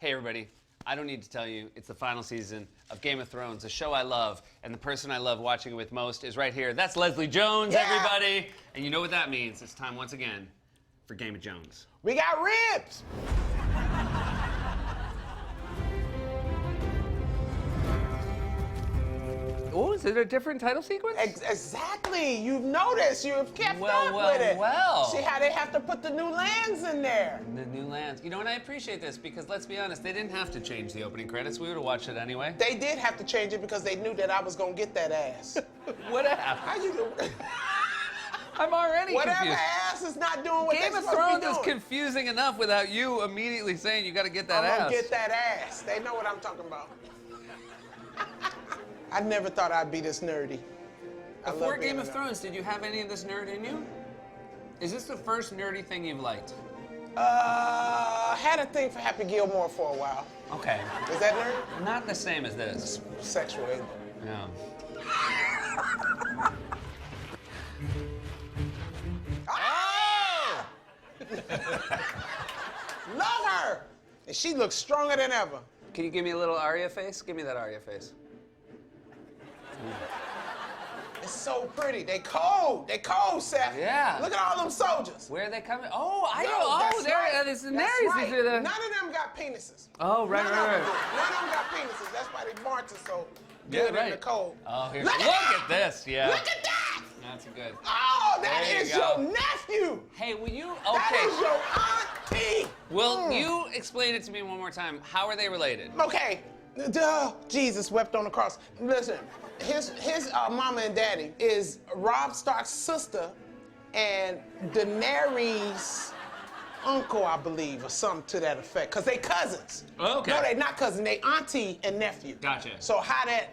Hey, everybody. I don't need to tell you, it's the final season of Game of Thrones, a show I love, and the person I love watching it with most is right here. That's Leslie Jones, everybody. And you know what that means. It's time once again for Game of Jones. We got ribs. Oh, is it a different title sequence? Exactly. You've noticed. You've kept up with it. Well. See how they have to put the new lands in there. The new lands. You know what? I appreciate this because let's be honest, they didn't have to change the opening credits. We would have watched it anyway. They did have to change it because they knew that I was gonna get that ass. What happened? How you doing? I'm already Whatever confused. ass is not doing what Game they're of supposed to be Thrones is doing. confusing enough without you immediately saying you got to get that I'm ass. gonna get that ass. They know what I'm talking about. I never thought I'd be this nerdy. Before Game of Thrones, did you have any of this nerd in you? Is this the first nerdy thing you've liked? Had a thing for Happy Gilmore for a while. Okay. Is that nerd? Not the same as this. Sexual, isn't it? No. Ah! Love her! And she looks stronger than ever. Can you give me a little Arya face? Give me that Arya face. It's so pretty. They cold. They cold, Seth. Yeah. Look at all them soldiers. Where are they coming? Oh, I know. Yo, Oh, that's there. right. It's the That's Nerys. right. These are the... None of them got penises. Oh, right, None right, of them right. do. None of them got penises. That's why they marching so Yeah, good right. in the cold. Oh, here. Look Look at this. Yeah. Look at that! That's good. Oh, that There you is go. your nephew. Hey, will you? That Okay. is your auntie. Will you explain it to me one more time? How are they related? Okay. Duh. Jesus wept on the cross. Listen, his mama and daddy is Robb Stark's sister and Daenerys' uncle, I believe, or something to that effect. Because they cousins. Okay. No, they not cousins. They auntie and nephew. Gotcha. So how that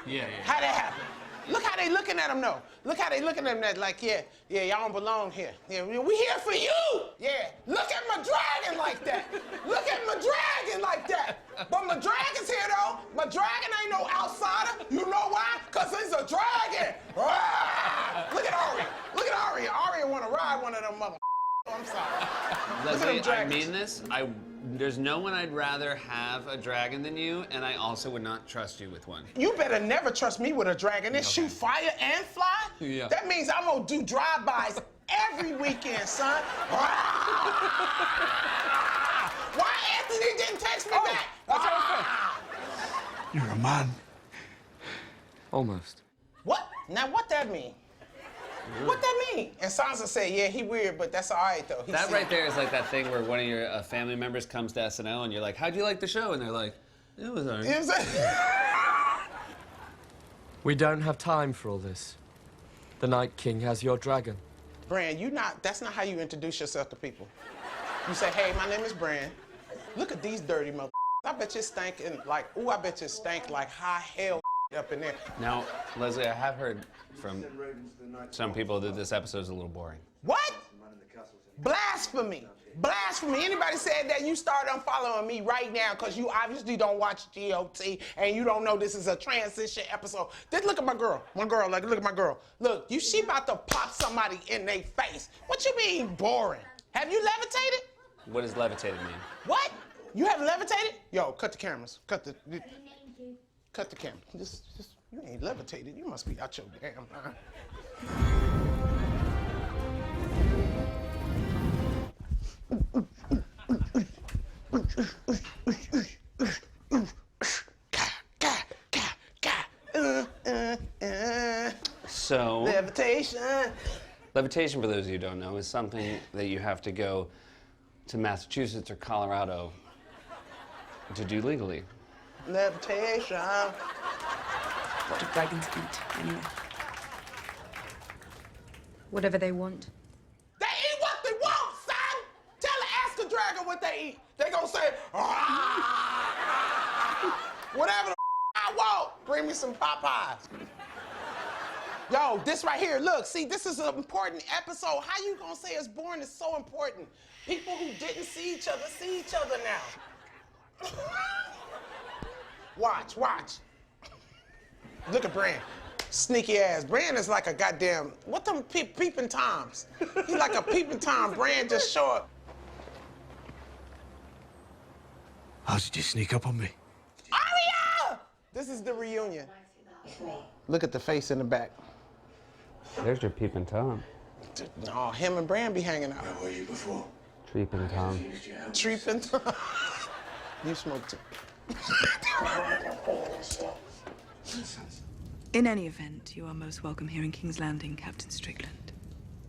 happen? Look how they looking at him, though. Look how they looking at him like, yeah, y'all don't belong here. Yeah, we here for you. Yeah, look at my dragon like that. Look at my dragon like that. But my dragon's here, though. My dragon ain't no outsider. You know why? Because he's a dragon. Ah! Look at Arya. Look at Arya. Arya want to ride one of them mother. I'm sorry. Leslie, I dragons. mean this. There's no one I'd rather have a dragon than you, and I also would not trust you with one. You better never trust me with a dragon. It shoot fire and fly? Yeah. That means I'm gonna do drive-bys every weekend, son. Why Anthony didn't text me back? You're a man. Almost. What? Now what that mean? What that mean? And Sansa said, yeah, he weird, but that's all right, though. That right there is like that thing where one of your family members comes to SNL and you're like, how'd you like the show? And they're like, it was all right. You know what I'm saying? We don't have time for all this. The Night King has your dragon. Bran, that's not how you introduce yourself to people. You say, hey, my name is Bran. Look at these dirty mother. I bet you stinking like, ooh, I bet you stink like high hell up in there. Now, Leslie, I have heard from some people that this episode is a little boring. What? Blasphemy. Blasphemy. Anybody said that, you start unfollowing me right now because you obviously don't watch GOT and you don't know this is a transition episode. Just look at my girl. Look at my girl. Look, she about to pop somebody in their face. What you mean boring? Have you levitated? What does levitated mean? What? You have levitated? Yo, cut the cameras. Cut the camera. Just, you ain't levitated. You must be out your damn mind. So, Levitation. levitation, for those of you who don't know, is something that you have to go to Massachusetts or Colorado to do legally. Levitation. What do dragons eat, anyway? Whatever they want. They eat what they want, son! Ask a dragon what they eat. They gonna say, whatever the I want. Bring me some Popeyes. Yo, this right here, look, see, this is an important episode. How you gonna say it's boring? It's so important. People who didn't see each other now. Watch. Look at Bran. Sneaky ass. Bran is like a goddamn, what them peeping Toms? He like a peeping Tom. Bran just show up. How did you sneak up on me? Arya! This is the reunion. Look at the face in the back. There's your peeping Tom. Oh, him and Bran be hanging out. Where were you before? Treeping Tom. Treeping. You smoke too. In any event, you are most welcome here in King's Landing, Captain Strickland.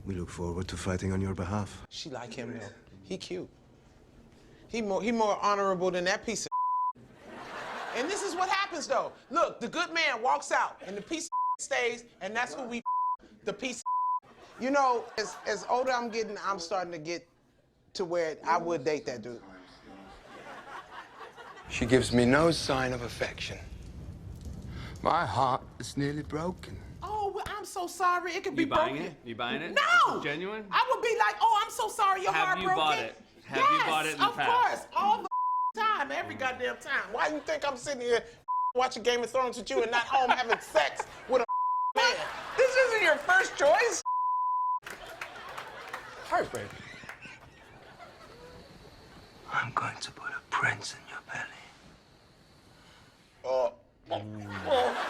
We look forward to fighting on your behalf. She like him though. He cute. He more honorable than that piece of. And this is what happens though. Look, the good man walks out, and the piece of stays, and that's who we. The piece. You know, as older I'm getting, I'm starting to get to where I would date that dude. She gives me no sign of affection. My heart is nearly broken. Oh, well, I'm so sorry. It could be You buying broken. it? You buying it? No. This is genuine? I would be like, oh, I'm so sorry. Your Have heart you broken. bought it? Have yes, you bought it in the of past? course, all the time, every goddamn time. Why you think I'm sitting here watching Game of Thrones with you and not home having sex with a man? This isn't your first choice. Heartbreaking. I'm going to put a prince in your belly.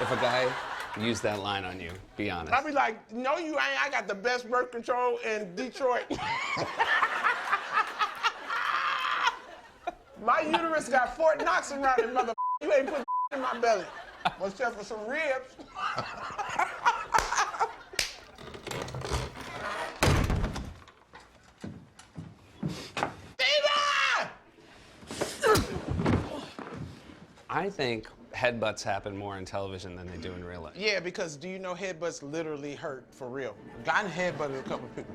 If a guy used that line on you, be honest. I'd be like, no, you ain't. I got the best birth control in Detroit. My uterus got Fort Knox around it, mother. You ain't put in my belly. Except for some ribs. I think headbutts happen more in television than they do in real life. Yeah, because do you know headbutts literally hurt for real? I done headbutted a couple of people.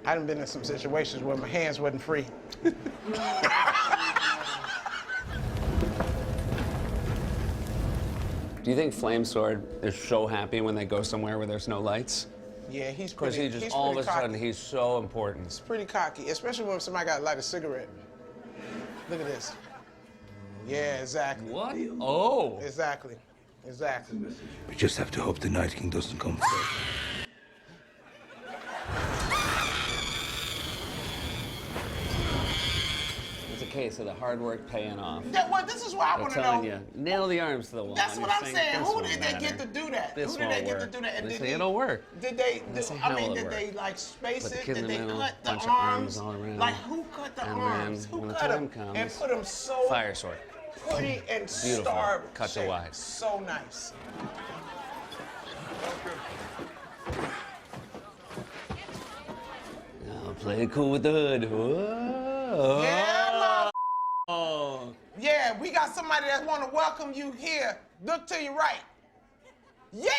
I done been in some situations where my hands wasn't free. Do you think Flamesword is so happy when they go somewhere where there's no lights? Yeah, he's Because pretty. he just he's all of pretty a sudden cocky. he's so important. He's pretty cocky, especially when somebody got to light a cigarette. Look at this. Yeah, exactly. What? Oh. Exactly. Exactly. We just have to hope the Night King doesn't come first. It's a case of the hard work paying off. Yeah, well, this is what I I'm want to telling know. you, nail the arms to the wall. That's and what you're I'm saying. this Who won't did they get matter. to do that? This Who did they won't get to work. do that? And They did say they- it'll work. Did they? They say I hell mean, it'll did work. they like space Put the it? kid in Did the they middle, cut the bunch of arms? arms all around. Like who cut the And arms? then Who when the cut time them and comes, put them so Fire sword. pretty and Beautiful. starved? Cut to shape? wide. So nice. I'll play it cool with the hood. Whoa. Yeah, Oh. Yeah, we got somebody that want to welcome you here. Look to your right. Yeah,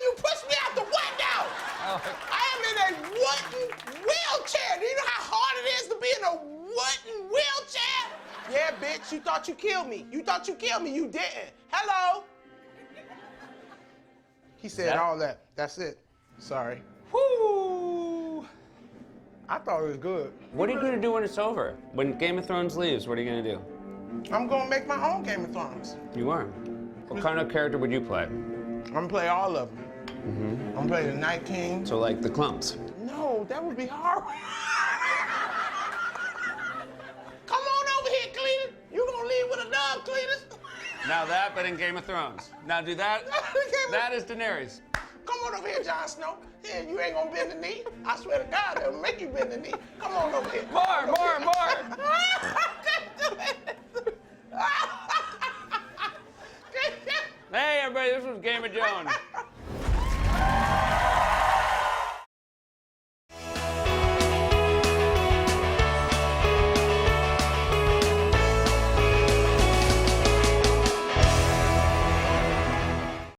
you pushed me out the window. I am in a wooden wheelchair. Do you know how hard it is to be in a wooden wheelchair? Yeah, bitch, you thought you killed me. You thought you killed me. You didn't. Hello. He said that- all that. That's it. Sorry. Whoo. I thought it was good. What are you gonna do when it's over? When Game of Thrones leaves, what are you gonna do? I'm gonna make my own Game of Thrones. You are. What kind of character would you play? I'm gonna play all of them. I'm gonna play the Night King. So like the Clumps. No, that would be hard. Come on over here, Cletus. You gonna leave with a dog, Cletus? Now that, but in Game of Thrones. Now do that. That is Daenerys. Come on over here, Jon Snow. Yeah, you ain't gonna bend the knee. I swear to God, it'll make you bend the knee. Come on over here. More. Hey everybody, this was Game of Jones.